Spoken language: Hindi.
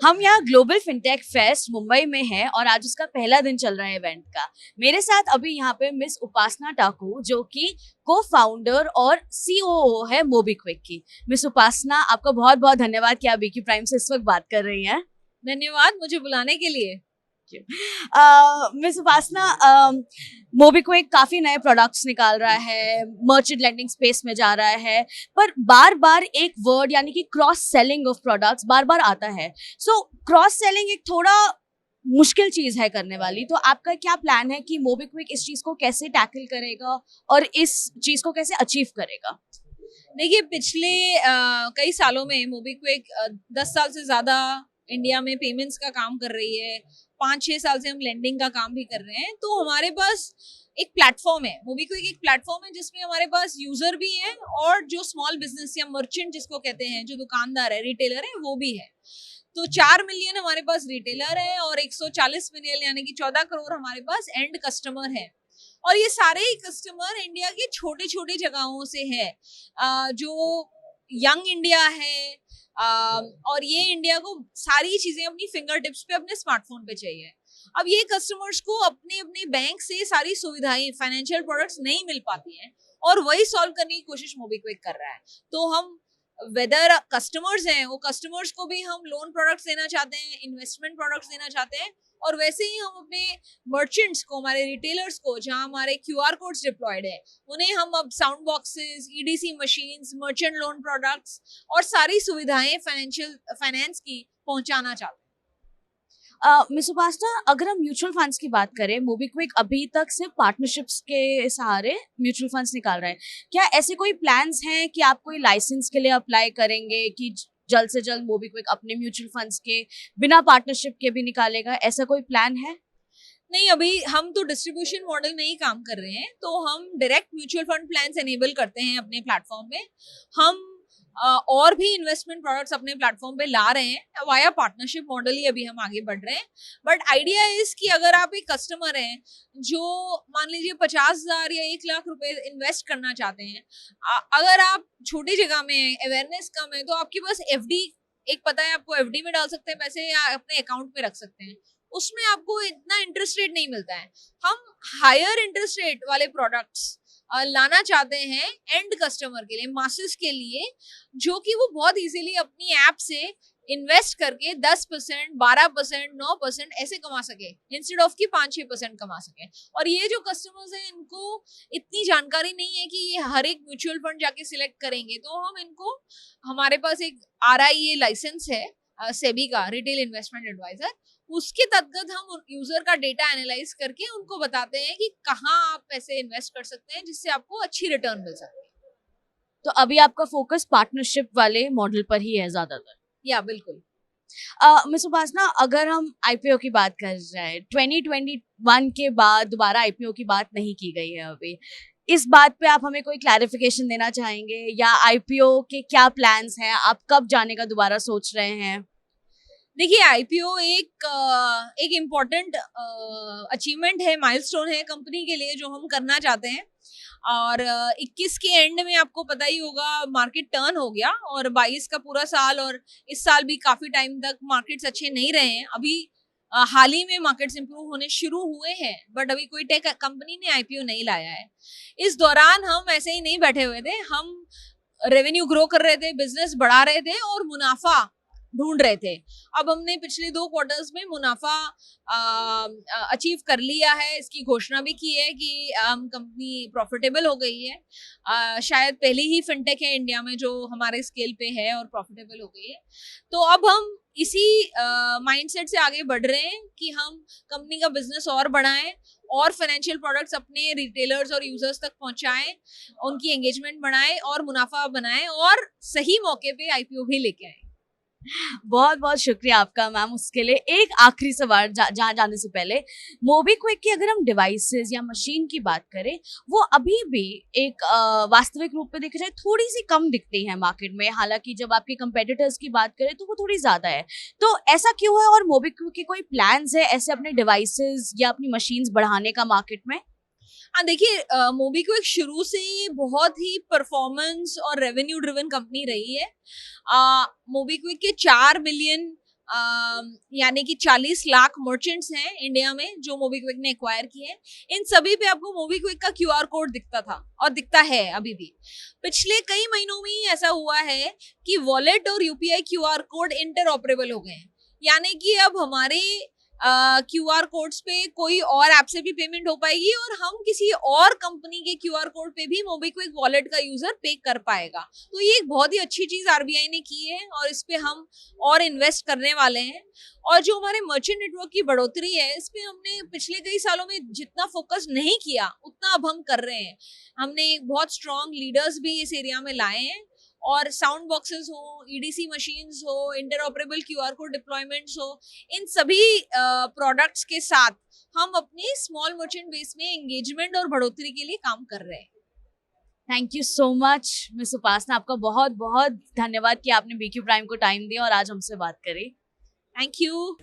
हम यहाँ ग्लोबल फिनटेक फेस्ट मुंबई में हैं और आज उसका पहला दिन चल रहा है इवेंट का। मेरे साथ अभी यहाँ पे मिस उपासना ठाकुर जो कि को फाउंडर और सीओओ है मोबीक्विक की। मिस उपासना, आपका बहुत बहुत धन्यवाद कि आप बीक्यू प्राइम से इस वक्त बात कर रही हैं। धन्यवाद मुझे बुलाने के लिए। मिस उपासना, मोबीक्विक काफी नए प्रोडक्ट्स निकाल रहा है, मर्चेंट लेंडिंग स्पेस में जा रहा है, पर बार बार एक वर्ड यानी कि क्रॉस सेलिंग ऑफ प्रोडक्ट्स बार बार आता है। सो क्रॉस सेलिंग एक थोड़ा मुश्किल चीज है करने वाली, तो आपका क्या प्लान है कि मोबीक्विक इस चीज को कैसे टैकल करेगा और इस चीज को कैसे अचीव करेगा? देखिए, पिछले कई सालों में मोबीक्विक 10 साल से ज्यादा इंडिया में पेमेंट्स का काम कर रही है। 5-6 साल से हम लेंडिंग का काम भी कर रहे हैं। तो हमारे पास एक प्लेटफॉर्म है, मोबीक्विक एक प्लेटफॉर्म है जिसमें हमारे पास यूजर भी हैं और जो स्मॉल बिजनेस या मर्चेंट जिसको कहते हैं, जो दुकानदार है, रिटेलर है, वो भी है। तो 4 मिलियन हमारे पास रिटेलर है और 140 मिलियन यानी कि 14 करोड़ हमारे पास एंड कस्टमर है। और ये सारे ही कस्टमर इंडिया के छोटे छोटे जगहों से है, जो यंग इंडिया है, और ये इंडिया को सारी चीजें अपनी फिंगर टिप्स पे अपने स्मार्टफोन पे चाहिए। अब ये कस्टमर्स को अपने अपने बैंक से सारी सुविधाएं, फाइनेंशियल प्रोडक्ट्स नहीं मिल पाती हैं और वही सॉल्व करने की कोशिश मोबीक्विक कर रहा है। तो हम वेदर कस्टमर्स हैं, वो कस्टमर्स को भी हम लोन प्रोडक्ट्स देना चाहते हैं, इन्वेस्टमेंट प्रोडक्ट्स देना चाहते हैं, और वैसे ही हम अपने मर्चेंट्स को, हमारे रिटेलर्स को, जहां हमारे क्यूआर कोड्स डिप्लॉयड है, उन्हें हम अब sound boxes, EDC machines, merchant loan products और सारी सुविधाएं फाइनेंस की पहुंचाना चाहते हैं। मिस उपासना, अगर हम म्यूचुअल फंड्स की बात करें, मोबीक्विक अभी तक सिर्फ पार्टनरशिप्स के सहारे म्यूचुअल फंड्स निकाल रहा है। क्या ऐसे कोई प्लान्स हैं कि आप कोई लाइसेंस के लिए अप्लाई करेंगे कि जल्द से जल्द मोबीक्विक अपने म्यूचुअल फंड्स के बिना पार्टनरशिप के भी निकालेगा? ऐसा कोई प्लान है? नहीं, अभी हम तो डिस्ट्रीब्यूशन मॉडल में ही काम कर रहे हैं। तो हम direct mutual fund plans enable करते हैं अपने प्लेटफॉर्म में। हम और भी इन्वेस्टमेंट प्रोडक्ट्स अपने प्लेटफॉर्म पे ला रहे हैं वाया पार्टनरशिप मॉडल ही। अभी हम आगे बढ़ रहे हैं, बट आइडिया इज कि अगर आप एक कस्टमर हैं जो मान लीजिए 50,000 या 1 लाख रुपए इन्वेस्ट करना चाहते हैं, अगर आप छोटी जगह में, अवेयरनेस कम है, तो आपके पास एफडी, एक पता है आपको, एफडी में डाल सकते हैं पैसे या अपने अकाउंट में रख सकते हैं। उसमें आपको इतना इंटरेस्ट रेट नहीं मिलता है। हम हायर इंटरेस्ट रेट वाले प्रोडक्ट्स लाना चाहते हैं एंड कस्टमर के लिए, मासेस के लिए, जो कि वो बहुत इजीली अपनी ऐप से इन्वेस्ट करके 10%, 12%, 9% ऐसे कमा सके, इंस्टेड ऑफ कि 5-6% कमा सके। और ये जो कस्टमर्स हैं, इनको इतनी जानकारी नहीं है कि ये हर एक म्यूचुअल फंड जाके सिलेक्ट करेंगे। तो हम इनको, हमारे पास एक RIA लाइसेंस है सेबी का, रिटेल इन्वेस्टमेंट एडवाइजर, उसके तहत हम यूजर का डेटा एनालाइज करके उनको बताते हैं कि कहाँ आप पैसे इन्वेस्ट कर सकते हैं जिससे आपको अच्छी रिटर्न मिल सकती है। तो अभी आपका फोकस पार्टनरशिप वाले मॉडल पर ही है ज्यादातर? या बिल्कुल। मिस उपासना, अगर हम आईपीओ की बात कर रहे हैं, 2021 के बाद दोबारा आईपीओ की बात नहीं की गई है अभी। इस बात पे आप हमें कोई क्लैरिफिकेशन देना चाहेंगे, या आईपीओ के क्या प्लान्स हैं? आप कब जाने का दोबारा सोच रहे हैं? देखिए, आईपीओ एक इम्पोर्टेंट अचीवमेंट है, माइलस्टोन है कंपनी के लिए, जो हम करना चाहते हैं। और 21 के एंड में आपको पता ही होगा मार्केट टर्न हो गया, और 22 का पूरा साल और इस साल भी काफी टाइम तक मार्केट्स अच्छे नहीं रहे हैं। अभी हाल ही में मार्केट्स इंप्रूव होने शुरू हुए हैं, बट अभी कोई टेक कंपनी ने आईपीओ नहीं लाया है। इस दौरान हम ऐसे ही नहीं बैठे हुए थे, हम रेवेन्यू ग्रो कर रहे थे, बिजनेस बढ़ा रहे थे और मुनाफा ढूंढ रहे थे। अब हमने पिछले 2 क्वार्टर्स में मुनाफा अचीव कर लिया है। इसकी घोषणा भी की है कि हम कंपनी प्रॉफिटेबल हो गई है। शायद पहली ही फिनटेक है इंडिया में जो हमारे स्केल पे है और प्रॉफिटेबल हो गई है। तो अब हम इसी माइंडसेट से आगे बढ़ रहे हैं कि हम कंपनी का बिजनेस और बढ़ाएं और फाइनेंशियल प्रोडक्ट्स अपने रिटेलर्स और यूजर्स तक पहुंचाएं, उनकी एंगेजमेंट बढ़ाएं और मुनाफा बनाएं, और सही मौके पे आईपीओ भी लेके आए। बहुत बहुत शुक्रिया आपका मैम। उसके लिए एक आखिरी सवाल जहाँ जाने से पहले, मोबीक्विक की अगर हम डिवाइसेस या मशीन की बात करें, वो अभी भी एक वास्तविक रूप में देखा जाए थोड़ी सी कम दिखती है मार्केट में। हालांकि जब आपके कंपेटिटर्स की बात करें तो वो थोड़ी ज्यादा है। तो ऐसा क्यों है, और मोबीक्विक के कोई प्लान्स है ऐसे अपने डिवाइसेस या अपनी मशीन्स बढ़ाने का मार्केट में? हाँ, देखिए, मोबीक्विक शुरू से बहुत ही परफॉर्मेंस और रेवेन्यू ड्रिवन कंपनी रही है। मोबीक्विक के 4 मिलियन यानी कि 40 लाख मर्चेंट्स हैं इंडिया में जो मोबीक्विक ने एक्वायर किए हैं। इन सभी पे आपको मोबीक्विक का क्यूआर कोड दिखता था और दिखता है अभी भी। पिछले कई महीनों में ही ऐसा हुआ है कि वॉलेट और यूपीआई क्यूआर कोड इंटरऑपरेबल हो गए हैं, यानी कि अब हमारे क्यूआर कोड्स पे कोई और ऐप से भी पेमेंट हो पाएगी और हम किसी और कंपनी के क्यूआर कोड पे भी मोबीक्विक वॉलेट का यूजर पे कर पाएगा। तो ये एक बहुत ही अच्छी चीज आरबीआई ने की है और इस पे हम और इन्वेस्ट करने वाले हैं। और जो हमारे मर्चेंट नेटवर्क की बढ़ोतरी है, इस पे हमने पिछले कई सालों में जितना फोकस नहीं किया उतना अब हम कर रहे हैं। हमने बहुत स्ट्रॉन्ग लीडर्स भी इस एरिया में लाए हैं और साउंड बॉक्सेस हो, ईडीसी मशीन्स हो, इंटरऑपरेबल क्यूआर कोड डिप्लॉयमेंट्स हो, इन सभी प्रोडक्ट्स के साथ हम अपनी स्मॉल मर्चेंट बेस में एंगेजमेंट और बढ़ोतरी के लिए काम कर रहे हैं। Thank you so much miss Upasana, आपका बहुत बहुत धन्यवाद कि आपने बीक्यू प्राइम को टाइम दिया और आज हमसे बात करी। Thank you.